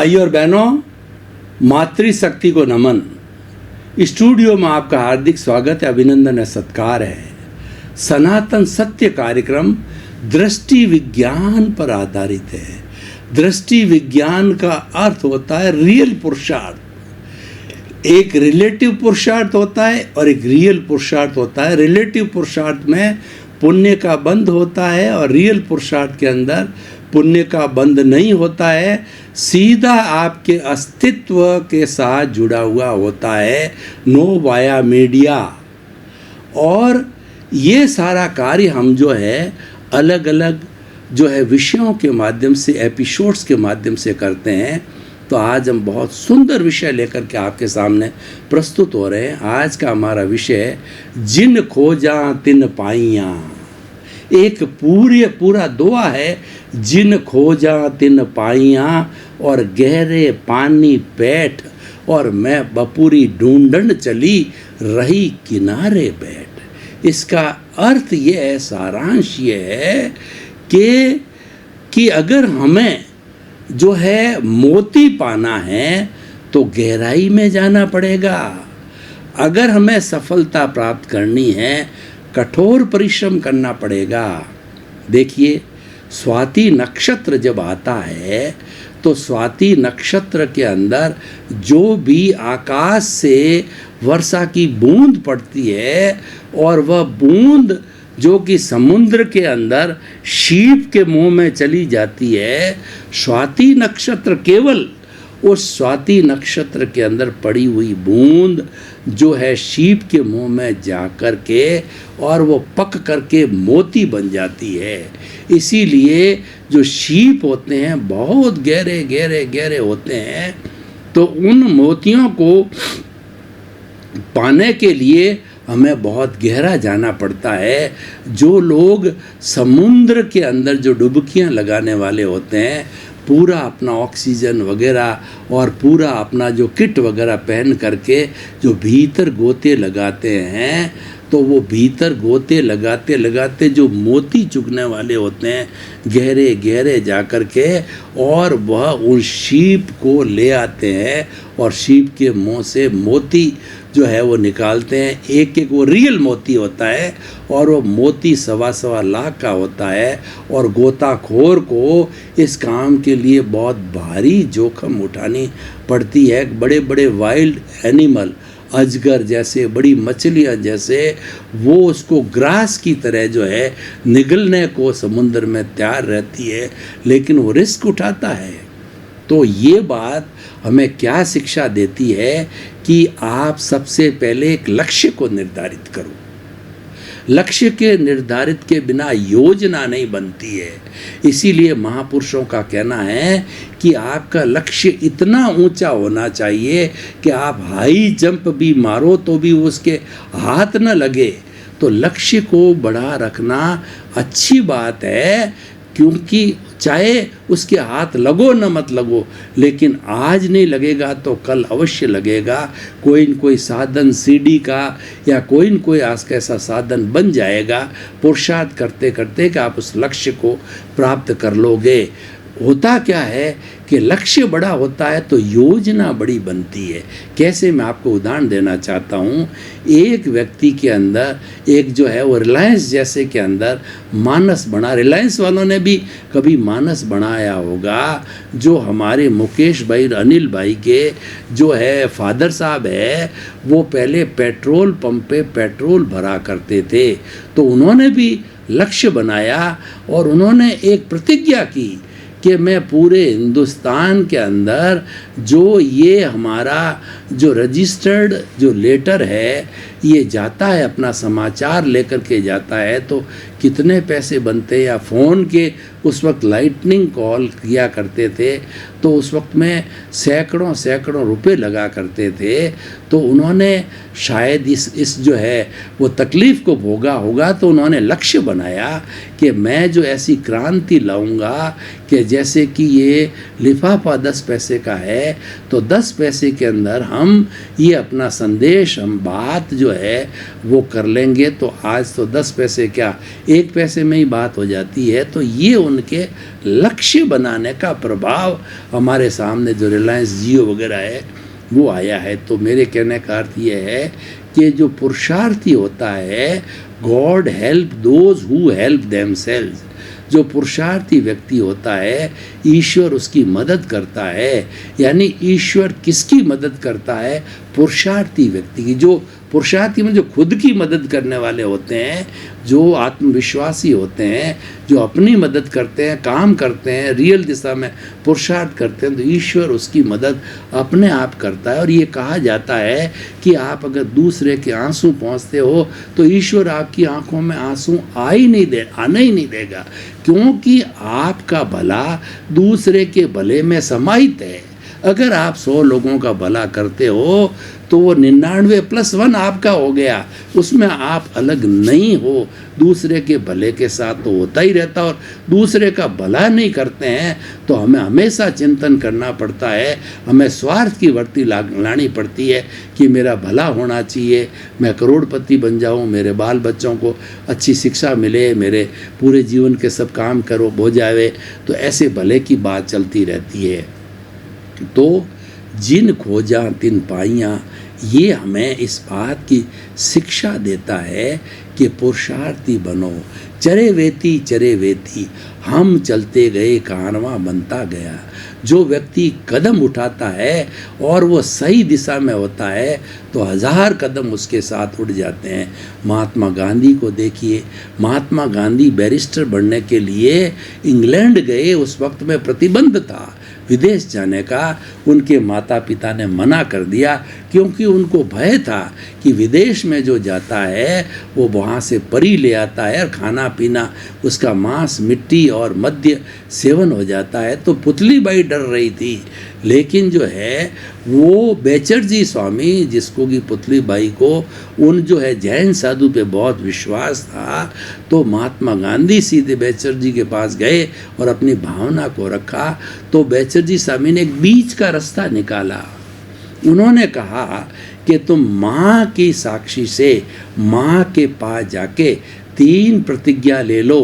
भाइयों और बहनों, मातृशक्ति को नमन। स्टूडियो में आपका हार्दिक स्वागत है, अभिनंदन है, सत्कार है। सनातन सत्य कार्यक्रम दृष्टि विज्ञान पर आधारित है। दृष्टि विज्ञान का अर्थ होता है रियल पुरुषार्थ। एक रिलेटिव पुरुषार्थ होता है और एक रियल पुरुषार्थ होता है। रिलेटिव पुरुषार्थ में पुण्य का बंध होता है और रियल पुरुषार्थ के अंदर पुण्य का बंध नहीं होता है, सीधा आपके अस्तित्व के साथ जुड़ा हुआ होता है, नो वाया मीडिया। और ये सारा कार्य हम जो है अलग अलग जो है विषयों के माध्यम से, एपिसोड्स के माध्यम से करते हैं। तो आज हम बहुत सुंदर विषय लेकर के आपके सामने प्रस्तुत हो रहे हैं। आज का हमारा विषय है जिन खोजा तिन पाइयाँ। एक पूरा दुआ है, जिन खोजा तिन पाइयाँ और गहरे पानी बैठ, और मैं बपूरी ढूंढन चली रही किनारे बैठ। इसका अर्थ ये है, सारांश ये है कि अगर हमें जो है मोती पाना है तो गहराई में जाना पड़ेगा। अगर हमें सफलता प्राप्त करनी है, कठोर परिश्रम करना पड़ेगा। देखिए, स्वाति नक्षत्र जब आता है तो स्वाति नक्षत्र के अंदर जो भी आकाश से वर्षा की बूंद पड़ती है और वह बूंद जो कि समुद्र के अंदर शीप के मुंह में चली जाती है, स्वाति नक्षत्र केवल उस स्वाति नक्षत्र के अंदर पड़ी हुई बूंद जो है शीप के मुंह में जा कर के और वो पक करके मोती बन जाती है। इसीलिए जो शीप होते हैं बहुत गहरे गहरे गहरे होते हैं, तो उन मोतियों को पाने के लिए हमें बहुत गहरा जाना पड़ता है। जो लोग समुद्र के अंदर जो डुबकियां लगाने वाले होते हैं, पूरा अपना ऑक्सीजन वगैरह और पूरा अपना जो किट वगैरह पहन करके जो भीतर गोते लगाते हैं, तो वो भीतर गोते लगाते लगाते जो मोती चुगने वाले होते हैं गहरे गहरे जा कर के, और वह उन शीप को ले आते हैं और शीप के मुंह से मोती जो है वो निकालते हैं। एक एक वो रियल मोती होता है और वो मोती 1.25 लाख का होता है। और गोताखोर को इस काम के लिए बहुत भारी जोखिम उठानी पड़ती है। बड़े बड़े वाइल्ड एनिमल, अजगर जैसे, बड़ी मछलियाँ जैसे, वो उसको ग्रास की तरह जो है निगलने को समुद्र में तैयार रहती है, लेकिन वो रिस्क उठाता है। तो ये बात हमें क्या शिक्षा देती है कि आप सबसे पहले एक लक्ष्य को निर्धारित करो। लक्ष्य के निर्धारित के बिना योजना नहीं बनती है। इसीलिए महापुरुषों का कहना है कि आपका लक्ष्य इतना ऊंचा होना चाहिए कि आप हाई जंप भी मारो तो भी उसके हाथ न लगे। तो लक्ष्य को बड़ा रखना अच्छी बात है, क्योंकि चाहे उसके हाथ लगो न मत लगो, लेकिन आज नहीं लगेगा तो कल अवश्य लगेगा। कोई न कोई साधन सीढ़ी का या कोई न कोई आज का ऐसा साधन बन जाएगा, पुरुषार्थ करते करते कि आप उस लक्ष्य को प्राप्त कर लोगे। होता क्या है कि लक्ष्य बड़ा होता है तो योजना बड़ी बनती है। कैसे, मैं आपको उदाहरण देना चाहता हूँ। एक व्यक्ति के अंदर एक जो है वो रिलायंस जैसे के अंदर मानस बना। रिलायंस वालों ने भी कभी मानस बनाया होगा। जो हमारे मुकेश भाई, अनिल भाई के जो है फादर साहब है, वो पहले पेट्रोल पंप पे पेट्रोल भरा करते थे। तो उन्होंने भी लक्ष्य बनाया और उन्होंने एक प्रतिज्ञा की कि मैं पूरे हिंदुस्तान के अंदर जो ये हमारा जो रजिस्टर्ड जो लेटर है ये जाता है, अपना समाचार लेकर के जाता है, तो कितने पैसे बनते हैं। या फ़ोन के उस वक्त लाइटनिंग कॉल किया करते थे तो उस वक्त में सैकड़ों सैकड़ों रुपए लगा करते थे। तो उन्होंने शायद इस जो है वो तकलीफ़ को भोगा होगा, तो उन्होंने लक्ष्य बनाया कि मैं जो ऐसी क्रांति लाऊंगा कि जैसे कि ये लिफाफा 10 पैसे का है, तो 10 पैसे के अंदर हम ये अपना संदेश, हम बात जो है वो कर लेंगे तो आज तो 10 पैसे क्या 1 पैसे में ही बात हो जाती है। तो ये उनके लक्ष्य बनाने का प्रभाव हमारे सामने जो रिलायंस जियो वगैरह है वो आया है। तो मेरे कहने का अर्थ ये है कि जो पुरुषार्थी होता है, God help those who help themselves, जो पुरुषार्थी व्यक्ति होता है ईश्वर उसकी मदद करता है। यानी ईश्वर किसकी मदद करता है? पुरुषार्थी व्यक्ति की। जो पुरुषार्थी में जो खुद की मदद करने वाले होते हैं, जो आत्मविश्वासी होते हैं, जो अपनी मदद करते हैं, काम करते हैं, रियल दिशा में पुरुषार्थ करते हैं, तो ईश्वर उसकी मदद अपने आप करता है। और ये कहा जाता है कि आप अगर दूसरे के आंसू पहुँचते हो तो ईश्वर आपकी आंखों में आंसू आने ही नहीं देगा, क्योंकि आपका भला दूसरे के भले में समाहित है। अगर आप 100 लोगों का भला करते हो तो वो 99+1 आपका हो गया, उसमें आप अलग नहीं हो। दूसरे के भले के साथ तो होता ही रहता, और दूसरे का भला नहीं करते हैं तो हमें हमेशा चिंतन करना पड़ता है, हमें स्वार्थ की वृत्ति लानी पड़ती है कि मेरा भला होना चाहिए, मैं करोड़पति बन जाऊं, मेरे बाल बच्चों को अच्छी शिक्षा मिले, मेरे पूरे जीवन के सब काम करो हो जावे। तो ऐसे भले की बात चलती रहती है। तो जिन खोजा तिन पाइयाँ, ये हमें इस बात की शिक्षा देता है कि पुरुषार्थी बनो। चरे वेती हम चलते गए कारवां बनता गया। जो व्यक्ति कदम उठाता है और वो सही दिशा में होता है तो 1000 कदम उसके साथ उठ जाते हैं। महात्मा गांधी को देखिए, महात्मा गांधी बैरिस्टर बनने के लिए इंग्लैंड गए, उस वक्त में प्रतिबंध था विदेश जाने का। उनके माता पिता ने मना कर दिया, क्योंकि उनको भय था कि विदेश में जो जाता है वो वहाँ से परी ले आता है और खाना पीना उसका मांस, मिट्टी और मद्य सेवन हो जाता है। तो पुतलीबाई डर रही थी, लेकिन जो है वो बेचरजी स्वामी, जिसको कि पुतलीबाई को उन जो है जैन साधु पे बहुत विश्वास था, तो महात्मा गांधी सीधे बेचरजी के पास गए और अपनी भावना को रखा। तो बेचरजी स्वामी ने एक बीच का रास्ता निकाला। उन्होंने कहा कि तुम माँ की साक्षी से माँ के पास जाके 3 प्रतिज्ञा ले लो।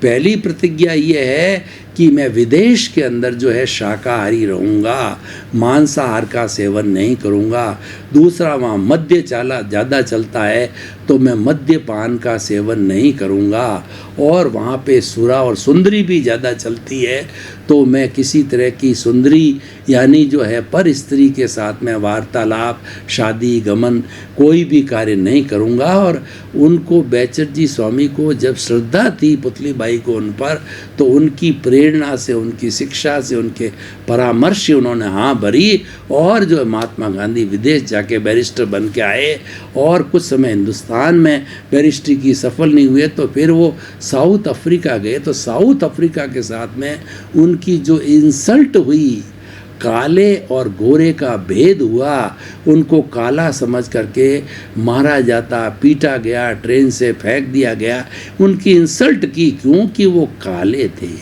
पहली प्रतिज्ञा ये है कि मैं विदेश के अंदर जो है शाकाहारी रहूँगा, मांसाहार का सेवन नहीं करूँगा। दूसरा, वहाँ मद्य ज़्यादा चलता है तो मैं मद्यपान का सेवन नहीं करूँगा। और वहाँ पे सुरा और सुंदरी भी ज़्यादा चलती है, तो मैं किसी तरह की सुंदरी यानी जो है पर स्त्री के साथ में वार्तालाप, शादी, गमन कोई भी कार्य नहीं करूँगा। और उनको बेचरजी स्वामी को जब श्रद्धा थी पुतलीबाई को उन पर, तो उनकी प्रेरणा से, उनकी शिक्षा से, उनके परामर्श से उन्होंने हाँ भरी। और जो महात्मा गांधी विदेश जाके बैरिस्टर बन के आए, और कुछ समय हिंदुस्तान में बैरिस्ट्री की सफल नहीं हुए तो फिर वो साउथ अफ्रीका गए। तो साउथ अफ्रीका के साथ में उनकी जो इंसल्ट हुई, काले और गोरे का भेद हुआ, उनको काला समझ करके मारा जाता, पीटा गया, ट्रेन से फेंक दिया गया, उनकी इंसल्ट की, क्योंकि वो काले थे।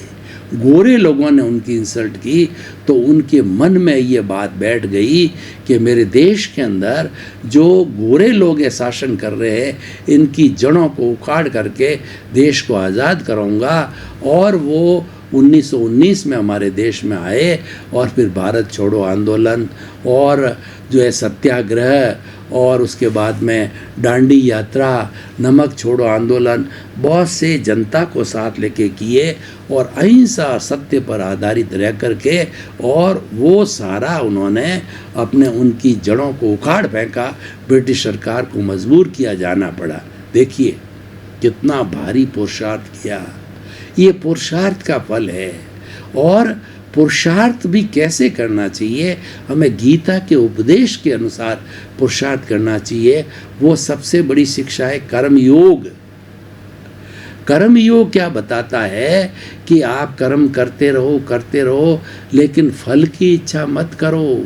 गोरे लोगों ने उनकी इंसल्ट की, तो उनके मन में ये बात बैठ गई कि मेरे देश के अंदर जो गोरे लोग ये शासन कर रहे हैं, इनकी जड़ों को उखाड़ करके देश को आज़ाद कराऊंगा। और वो 1919 में हमारे देश में आए, और फिर भारत छोड़ो आंदोलन और जो है सत्याग्रह, और उसके बाद में डांडी यात्रा, नमक छोड़ो आंदोलन, बहुत से जनता को साथ लेके किए, और अहिंसा सत्य पर आधारित रह करके, और वो सारा उन्होंने अपने उनकी जड़ों को उखाड़ फेंका। ब्रिटिश सरकार को मजबूर किया जाना पड़ा। देखिए कितना भारी पुरुषार्थ किया, ये पुरुषार्थ का फल है। और पुरुषार्थ भी कैसे करना चाहिए, हमें गीता के उपदेश के अनुसार पुरुषार्थ करना चाहिए। वो सबसे बड़ी शिक्षा है कर्मयोग। कर्मयोग क्या बताता है कि आप कर्म करते रहो, लेकिन फल की इच्छा मत करो।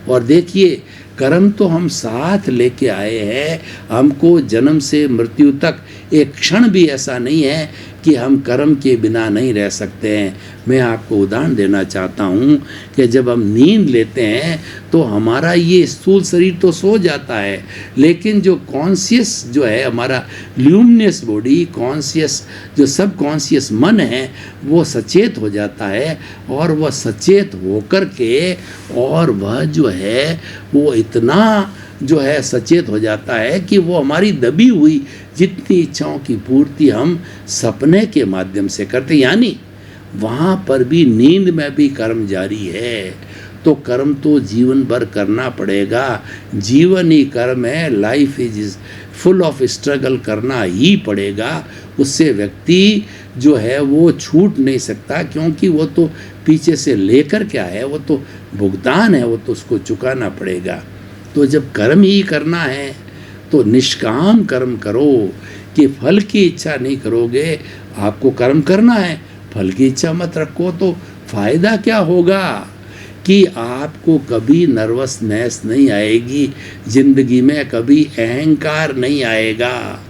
और देखिए, कर्म तो हम साथ लेके आए हैं, हमको जन्म से मृत्यु तक एक क्षण भी ऐसा नहीं है कि हम कर्म के बिना नहीं रह सकते हैं। मैं आपको उदाहरण देना चाहता हूँ कि जब हम नींद लेते हैं तो हमारा ये स्थूल शरीर तो सो जाता है, लेकिन जो कॉन्शियस जो है हमारा ल्यूमिनस बॉडी, कॉन्शियस जो सब कॉन्शियस मन है वो सचेत हो जाता है, और वह सचेत होकर के और वह जो है वो इतना जो है सचेत हो जाता है कि वो हमारी दबी हुई जितनी इच्छाओं की पूर्ति हम सपने के माध्यम से करते, यानी वहाँ पर भी नींद में भी कर्म जारी है। तो कर्म तो जीवन भर करना पड़ेगा, जीवन ही कर्म है, life is full of struggle, करना ही पड़ेगा। उससे व्यक्ति जो है वो छूट नहीं सकता, क्योंकि वो तो पीछे से लेकर क्या है, वो तो भुगतान है, वो तो उसको चुकाना पड़ेगा। तो जब कर्म ही करना है तो निष्काम कर्म करो, कि फल की इच्छा नहीं करोगे। आपको कर्म करना है, फल की इच्छा मत रखो, तो फायदा क्या होगा कि आपको कभी नर्वसनेस नहीं आएगी, जिंदगी में कभी अहंकार नहीं आएगा,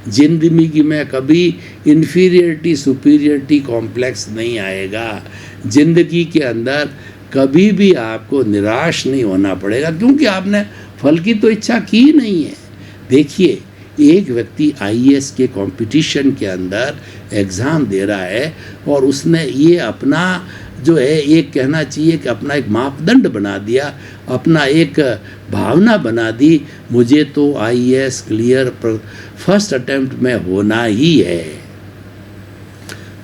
जिंदगी में कभी इन्फीरियरिटी सुपीरियरिटी कॉम्प्लेक्स नहीं आएगा, जिंदगी के अंदर कभी भी आपको निराश नहीं होना पड़ेगा, क्योंकि आपने फल की तो इच्छा की नहीं है। देखिए, एक व्यक्ति आईएएस के कंपटीशन के अंदर एग्ज़ाम दे रहा है और उसने ये अपना जो है एक कहना चाहिए कि अपना एक मापदंड बना दिया, अपना एक भावना बना दी, मुझे तो आईएएस क्लियर फर्स्ट अटेम्प्ट में होना ही है।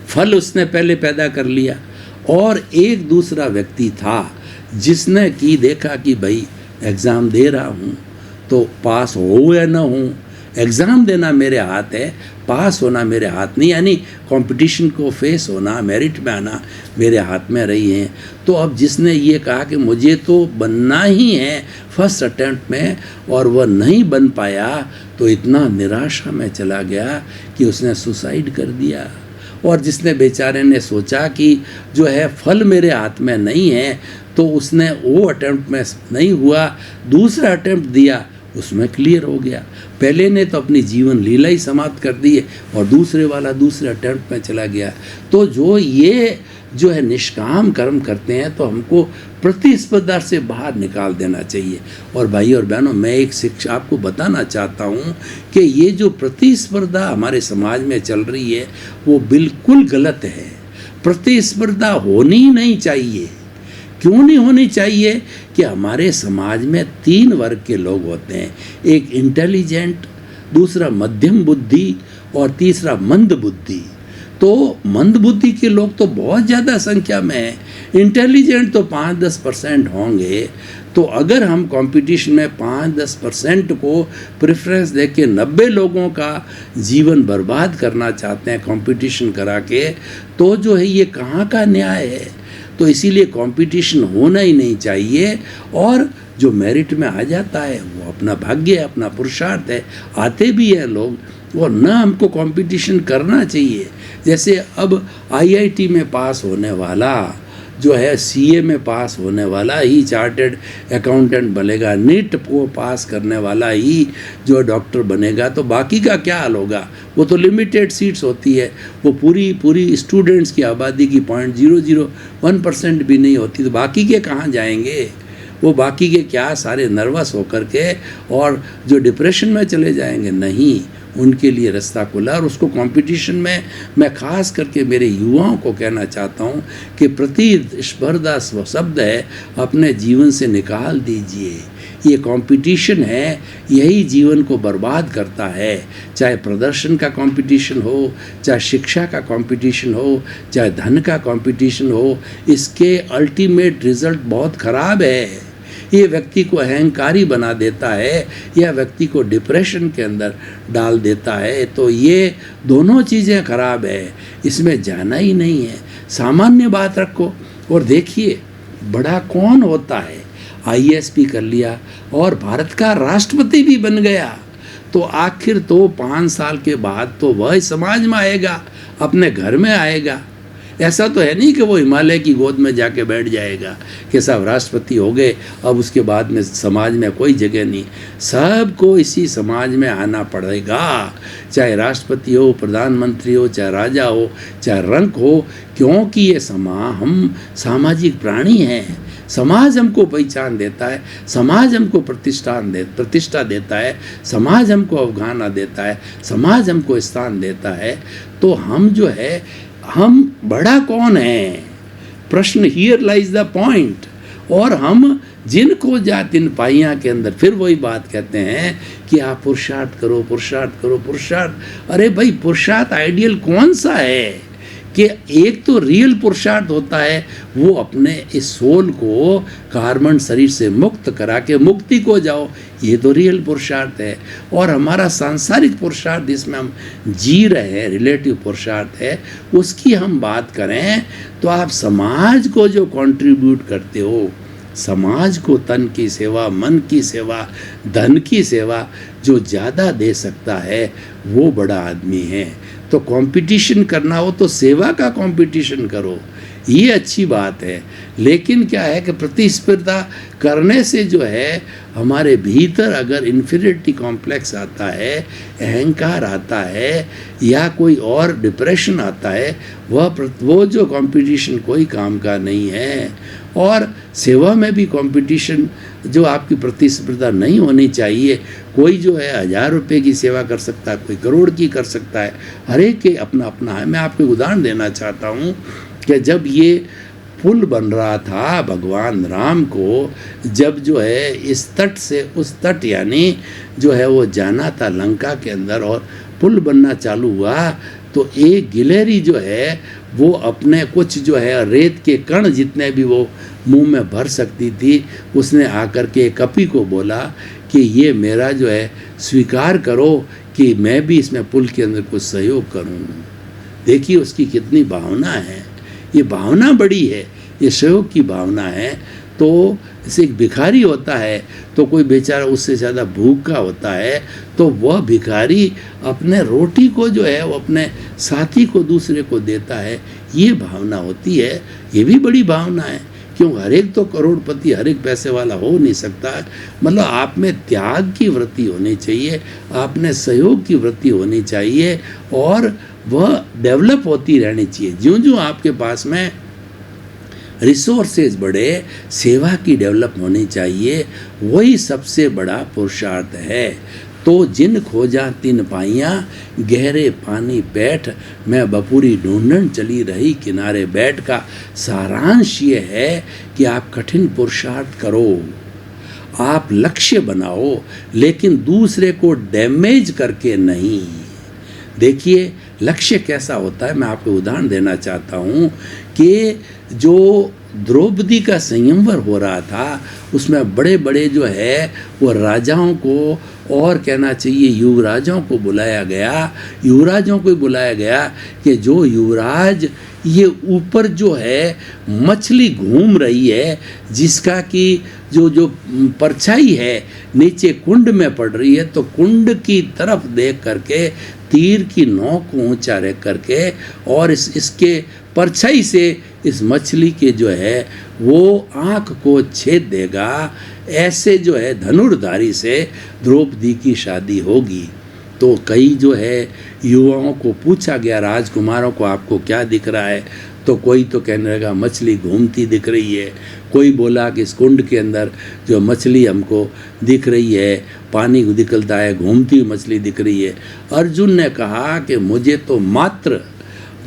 फल उसने पहले पैदा कर लिया। और एक दूसरा व्यक्ति था जिसने कि देखा कि भाई एग्ज़ाम दे रहा हूँ तो पास हो या ना हो, एग्ज़ाम देना मेरे हाथ है, पास होना मेरे हाथ नहीं, यानी कंपटीशन को फेस होना, मेरिट में आना मेरे हाथ में रही है। तो अब जिसने ये कहा कि मुझे तो बनना ही है फर्स्ट अटेम्प्ट में और वह नहीं बन पाया, तो इतना निराशा में चला गया कि उसने सुसाइड कर दिया। और जिसने बेचारे ने सोचा कि जो है फल मेरे हाथ में नहीं है, तो उसने वो अटेम्प्ट में नहीं हुआ, दूसरा अटेम्प्ट दिया, उसमें क्लियर हो गया। पहले ने तो अपनी जीवन लीला ही समाप्त कर दी है और दूसरे वाला दूसरे अटेम्प्ट में चला गया। तो जो है निष्काम कर्म करते हैं तो हमको प्रतिस्पर्धा से बाहर निकाल देना चाहिए। और भाई और बहनों, मैं एक शिक्षा आपको बताना चाहता हूँ कि ये जो प्रतिस्पर्धा हमारे समाज में चल रही है वो बिल्कुल गलत है। प्रतिस्पर्धा होनी ही नहीं चाहिए। क्यों नहीं होनी चाहिए? कि हमारे समाज में 3 वर्ग के लोग होते हैं, एक इंटेलिजेंट, दूसरा मध्यम बुद्धि और तीसरा मंद बुद्धि। तो मंद बुद्धि के लोग तो बहुत ज़्यादा संख्या में हैं, इंटेलिजेंट तो 5-10% होंगे। तो अगर हम कंपटीशन में 5-10% को प्रेफरेंस दे के 90 लोगों का जीवन बर्बाद करना चाहते हैं कंपटीशन करा के, तो जो है ये कहाँ का न्याय है? तो इसीलिए कंपटीशन होना ही नहीं चाहिए। और जो मेरिट में आ जाता है वो अपना भाग्य है, अपना पुरुषार्थ है, आते भी हैं लोग, और न हमको कंपटीशन करना चाहिए। जैसे अब आईआईटी में पास होने वाला जो है सीए में पास होने वाला ही चार्टर्ड अकाउंटेंट बनेगा, नीट को पास करने वाला ही जो डॉक्टर बनेगा, तो बाकी का क्या हाल होगा? वो तो लिमिटेड सीट्स होती है, वो पूरी स्टूडेंट्स की आबादी की 0.001% भी नहीं होती, तो बाकी के कहाँ जाएंगे? वो बाकी के क्या सारे नर्वस होकर के और जो डिप्रेशन में चले जाएंगे? नहीं, उनके लिए रास्ता खुला। और उसको कंपटीशन में मैं खास करके मेरे युवाओं को कहना चाहता हूँ कि प्रतिस्पर्धा शब्द है अपने जीवन से निकाल दीजिए। ये कंपटीशन है, यही जीवन को बर्बाद करता है। चाहे प्रदर्शन का कंपटीशन हो, चाहे शिक्षा का कंपटीशन हो, चाहे धन का कंपटीशन हो, इसके अल्टीमेट रिजल्ट बहुत ख़राब है। ये व्यक्ति को अहंकारी बना देता है या व्यक्ति को डिप्रेशन के अंदर डाल देता है। तो ये दोनों चीज़ें खराब है, इसमें जाना ही नहीं है। सामान्य बात रखो। और देखिए, बड़ा कौन होता है? आईएएस भी कर लिया और भारत का राष्ट्रपति भी बन गया, तो आखिर तो 5 साल के बाद तो वह समाज में आएगा, अपने घर में आएगा। ऐसा तो है नहीं कि वो हिमालय की गोद में जाके बैठ जाएगा कि साहब राष्ट्रपति हो गए, अब उसके बाद में समाज में कोई जगह नहीं। सबको इसी समाज में आना पड़ेगा, चाहे राष्ट्रपति हो, प्रधानमंत्री हो, चाहे राजा हो, चाहे रंक हो, क्योंकि ये हम सामाजिक प्राणी हैं। समाज हमको पहचान देता है, समाज हमको प्रतिष्ठा देता है, समाज हमको अवगाहना देता है, समाज हमको स्थान देता है। तो हम जो है, हम बड़ा कौन है, प्रश्न हियर लाइज द पॉइंट। और हम जिनको जात इन पाइयाँ के अंदर फिर वही बात कहते हैं कि आप पुरुषार्थ करो, पुरुषार्थ करो, पुरुषार्थ। अरे भाई, पुरुषार्थ आइडियल कौन सा है कि एक तो रियल पुरुषार्थ होता है, वो अपने इस सोल को कार्बन शरीर से मुक्त करा के मुक्ति को जाओ, ये तो रियल पुरुषार्थ है। और हमारा सांसारिक पुरुषार्थ जिसमें हम जी रहे हैं, रिलेटिव पुरुषार्थ है, उसकी हम बात करें तो आप समाज को जो कंट्रीब्यूट करते हो, समाज को तन की सेवा, मन की सेवा, धन की सेवा जो ज़्यादा दे सकता है, वो बड़ा आदमी है। तो कंपटीशन करना हो तो सेवा का कंपटीशन करो, ये अच्छी बात है। लेकिन क्या है कि प्रतिस्पर्धा करने से जो है हमारे भीतर अगर इन्फीरियरिटी कॉम्प्लेक्स आता है, अहंकार आता है, या कोई और डिप्रेशन आता है, वो जो कंपटीशन कोई काम का नहीं है। और सेवा में भी कंपटीशन, जो आपकी प्रतिस्पर्धा नहीं होनी चाहिए। कोई जो है 1000 रुपये की सेवा कर सकता है, कोई करोड़ की कर सकता है, हर एक के अपना अपना है। मैं आपको उदाहरण देना चाहता हूँ कि जब ये पुल बन रहा था, भगवान राम को जब जो है इस तट से उस तट यानी जो है वो जाना था लंका के अंदर, और पुल बनना चालू हुआ, तो एक गिलहरी जो है वो अपने कुछ जो है रेत के कण जितने भी वो मुंह में भर सकती थी, उसने आकर के कपि को बोला कि ये मेरा जो है स्वीकार करो कि मैं भी इसमें पुल के अंदर कुछ सहयोग करूँ। देखिए उसकी कितनी भावना है, ये भावना बड़ी है, ये सहयोग की भावना है। तो जैसे एक भिखारी होता है तो कोई बेचारा उससे ज़्यादा भूखा होता है, तो वह भिखारी अपने रोटी को जो है वो अपने साथी को, दूसरे को देता है, ये भावना होती है। ये भी बड़ी भावना है, क्यों हर एक तो करोड़पति, हर एक पैसे वाला हो नहीं सकता। मतलब आप में त्याग की वृत्ति होनी चाहिए, आप में सहयोग की वृत्ति होनी चाहिए, और वह डेवलप होती रहनी चाहिए। ज्यों ज्यों आपके पास में रिसोर्सेज बढ़े, सेवा की डेवलप होनी चाहिए, वही सबसे बड़ा पुरुषार्थ है। तो जिन खोजा तिन पाइयाँ, गहरे पानी बैठ, मैं बपूरी ढूंढन चली रही किनारे बैठ का सारांश ये है कि आप कठिन पुरुषार्थ करो, आप लक्ष्य बनाओ, लेकिन दूसरे को डैमेज करके नहीं। देखिए लक्ष्य कैसा होता है, मैं आपको उदाहरण देना चाहता हूँ कि जो द्रौपदी का संयंवर हो रहा था, उसमें बड़े बड़े जो है वो राजाओं को, और कहना चाहिए युवराजों को बुलाया गया, युवराजों को बुलाया गया कि जो युवराज ये ऊपर जो है मछली घूम रही है, जिसका कि जो परछाई है नीचे कुंड में पड़ रही है, तो कुंड की तरफ देख करके तीर की नोक को ऊंचा रख करके और इसके परछाई से इस मछली के जो है वो आँख को छेद देगा, ऐसे जो है धनुर्धारी से द्रौपदी की शादी होगी। तो कई जो है युवाओं को पूछा गया, राजकुमारों को, आपको क्या दिख रहा है? तो कोई तो कहने लगा मछली घूमती दिख रही है, कोई बोला कि इस कुंड के अंदर जो मछली हमको दिख रही है, पानी निकलता है, घूमती मछली दिख रही है। अर्जुन ने कहा कि मुझे तो मात्र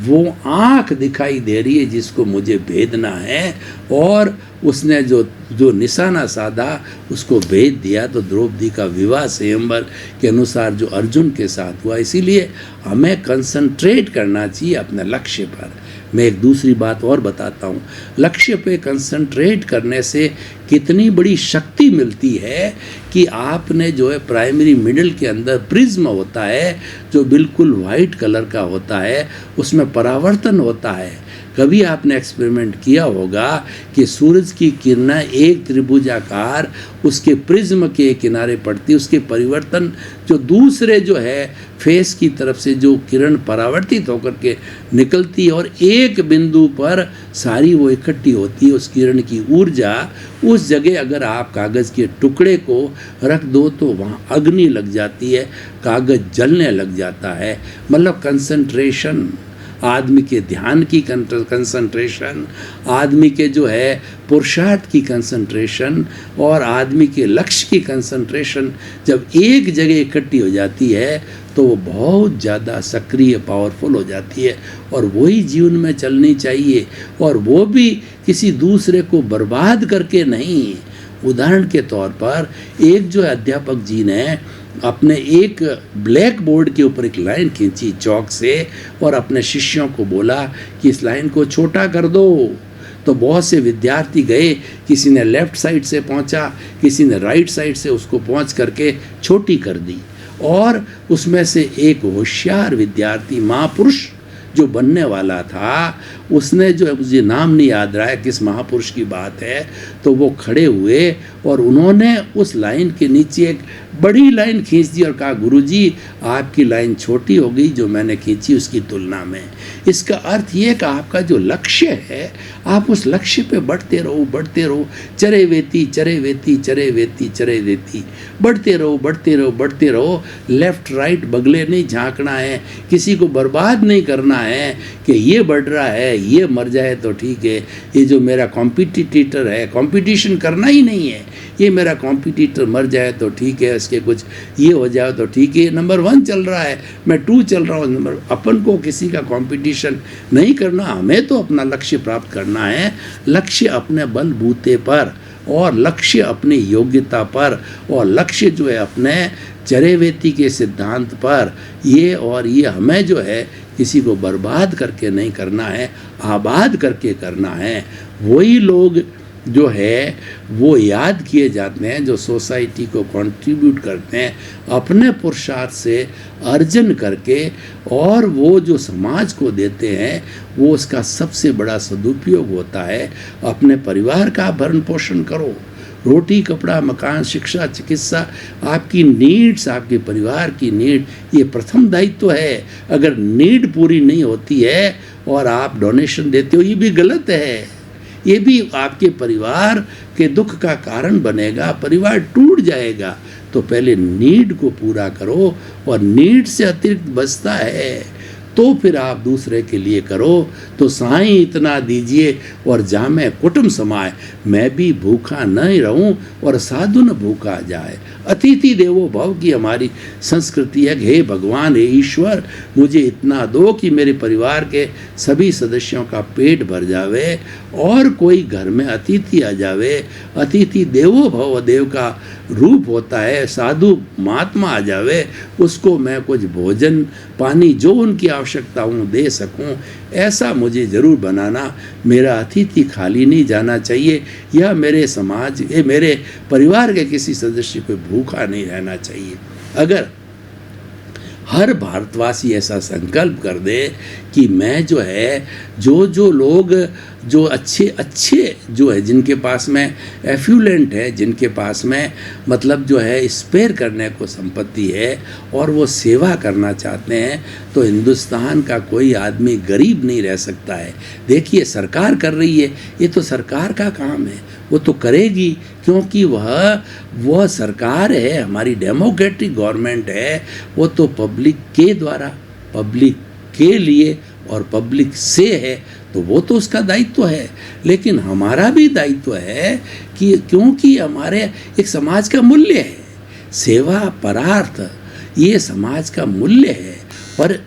वो आँख दिखाई दे रही है जिसको मुझे भेदना है, और उसने जो निशाना साधा उसको भेद दिया। तो द्रौपदी का विवाह स्वयंवर के अनुसार जो अर्जुन के साथ हुआ। इसीलिए हमें कंसंट्रेट करना चाहिए अपने लक्ष्य पर। मैं एक दूसरी बात और बताता हूँ, लक्ष्य पे कंसंट्रेट करने से कितनी बड़ी शक्ति मिलती है कि आपने जो है प्राइमरी मिडल के अंदर प्रिज्म होता है जो बिल्कुल वाइट कलर का होता है, उसमें परावर्तन होता है। कभी आपने एक्सपेरिमेंट किया होगा कि सूरज की किरणें एक त्रिभुजाकार उसके प्रिज्म के किनारे पड़ती, उसके परिवर्तन जो दूसरे जो है फेस की तरफ से जो किरण परावर्तित होकर के निकलती है और एक बिंदु पर सारी वो इकट्ठी होती है, उस किरण की ऊर्जा उस जगह अगर आप कागज़ के टुकड़े को रख दो तो वहाँ अग्नि लग जाती है, कागज़ जलने लग जाता है। मतलब कंसंट्रेशन, आदमी के ध्यान की कंसंट्रेशन, आदमी के जो है पुरुषार्थ की कंसंट्रेशन और आदमी के लक्ष्य की कंसंट्रेशन जब एक जगह इकट्ठी हो जाती है तो वो बहुत ज़्यादा सक्रिय, पावरफुल हो जाती है और वही जीवन में चलनी चाहिए, और वो भी किसी दूसरे को बर्बाद करके नहीं। उदाहरण के तौर पर एक जो अध्यापक जी ने अपने एक ब्लैक बोर्ड के ऊपर एक लाइन खींची चौक से और अपने शिष्यों को बोला कि इस लाइन को छोटा कर दो, तो बहुत से विद्यार्थी गए, किसी ने लेफ़्ट साइड से पहुंचा, किसी ने राइट साइड से उसको पहुंच करके छोटी कर दी, और उसमें से एक होशियार विद्यार्थी, महापुरुष जो बनने वाला था, उसने जो है, मुझे नाम नहीं याद रहा है किस महापुरुष की बात है, तो वो खड़े हुए और उन्होंने उस लाइन के नीचे एक बड़ी लाइन खींच दी और कहा, गुरुजी आपकी लाइन छोटी हो गई जो मैंने खींची उसकी तुलना में। इसका अर्थ ये कि आपका जो लक्ष्य है आप उस लक्ष्य पे बढ़ते रहो, बढ़ते रहो, चरे वेती चरे वेती चरे वेती चरे वेती, बढ़ते रहो बढ़ते रहो बढ़ते रहो। लेफ़्ट राइट बगले नहीं झांकना है, किसी को बर्बाद नहीं करना है कि ये बढ़ रहा है, ये मर जाए तो ठीक है, ये जो मेरा कॉम्पिटिटर है, कंपटीशन करना ही नहीं है, ये मेरा कॉम्पिटिटर मर जाए तो ठीक है, इसके कुछ ये हो जाए तो ठीक है, नंबर 1 चल रहा है, मैं 2 चल रहा हूँ, नंबर अपन को किसी का कंपटीशन नहीं करना, हमें तो अपना लक्ष्य प्राप्त करना है। लक्ष्य अपने बलबूते पर और लक्ष्य अपनी योग्यता पर और लक्ष्य जो है अपने चरेवेती के सिद्धांत पर, ये और ये हमें जो है किसी को बर्बाद करके नहीं करना है, आबाद करके करना है। वही लोग जो है वो याद किए जाते हैं जो सोसाइटी को कंट्रीब्यूट करते हैं अपने पुरुषार्थ से अर्जन करके, और वो जो समाज को देते हैं वो उसका सबसे बड़ा सदुपयोग होता है। अपने परिवार का भरण पोषण करो, रोटी कपड़ा मकान शिक्षा चिकित्सा, आपकी नीड्स, आपके परिवार की नीड, ये प्रथम दायित्व है। अगर नीड पूरी नहीं होती है और आप डोनेशन देते हो, ये भी गलत है, ये भी आपके परिवार के दुख का कारण बनेगा, परिवार टूट जाएगा। तो पहले नीड को पूरा करो, और नीड से अतिरिक्त बचता है तो फिर आप दूसरे के लिए करो। तो साईं इतना दीजिए और जामे कुटुम समाए, मैं भी भूखा नहीं रहूं और साधु न भूखा जाए। अतिथि देवो भव की हमारी संस्कृति है। हे भगवान, हे ईश्वर, मुझे इतना दो कि मेरे परिवार के सभी सदस्यों का पेट भर जावे और कोई घर में अतिथि आ जावे। अतिथि देवो भव, देव का रूप होता है, साधु महात्मा आ जावे, उसको मैं कुछ भोजन पानी जो उनकी आवश्यकता हूँ दे सकूँ, ऐसा मुझे ज़रूर बनाना। मेरा अतिथि खाली नहीं जाना चाहिए, या मेरे समाज मेरे परिवार के किसी सदस्य को भूखा नहीं रहना चाहिए। अगर हर भारतवासी ऐसा संकल्प कर दे कि मैं जो है जो लोग जो अच्छे जो है जिनके पास में एफ्लुएंट है, जिनके पास में मतलब जो है स्पेयर करने को संपत्ति है और वो सेवा करना चाहते हैं, तो हिंदुस्तान का कोई आदमी गरीब नहीं रह सकता है। देखिए सरकार कर रही है, ये तो सरकार का काम है, वो तो करेगी क्योंकि वह सरकार है, हमारी डेमोक्रेटिक गवर्नमेंट है। वो तो पब्लिक के द्वारा, पब्लिक के लिए और पब्लिक से है, तो वो तो उसका दायित्व है। लेकिन हमारा भी दायित्व है कि क्योंकि हमारे एक समाज का मूल्य है, सेवा परार्थ, ये समाज का मूल्य है। पर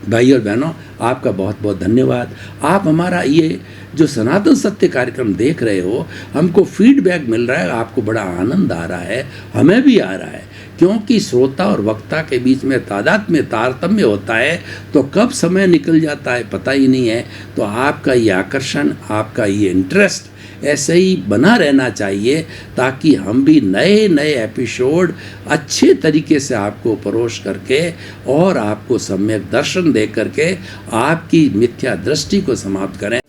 भाई और बहनों, आपका बहुत बहुत धन्यवाद। आप हमारा ये जो सनातन सत्य कार्यक्रम देख रहे हो, हमको फीडबैक मिल रहा है, आपको बड़ा आनंद आ रहा है, हमें भी आ रहा है क्योंकि श्रोता और वक्ता के बीच में तादात्म्य तारतम्य होता है, तो कब समय निकल जाता है पता ही नहीं है। तो आपका ये आकर्षण, आपका ये इंटरेस्ट ऐसे ही बना रहना चाहिए, ताकि हम भी नए नए एपिसोड अच्छे तरीके से आपको परोस करके और आपको सम्यक दर्शन दे करके आपकी मिथ्या दृष्टि को समाप्त करें।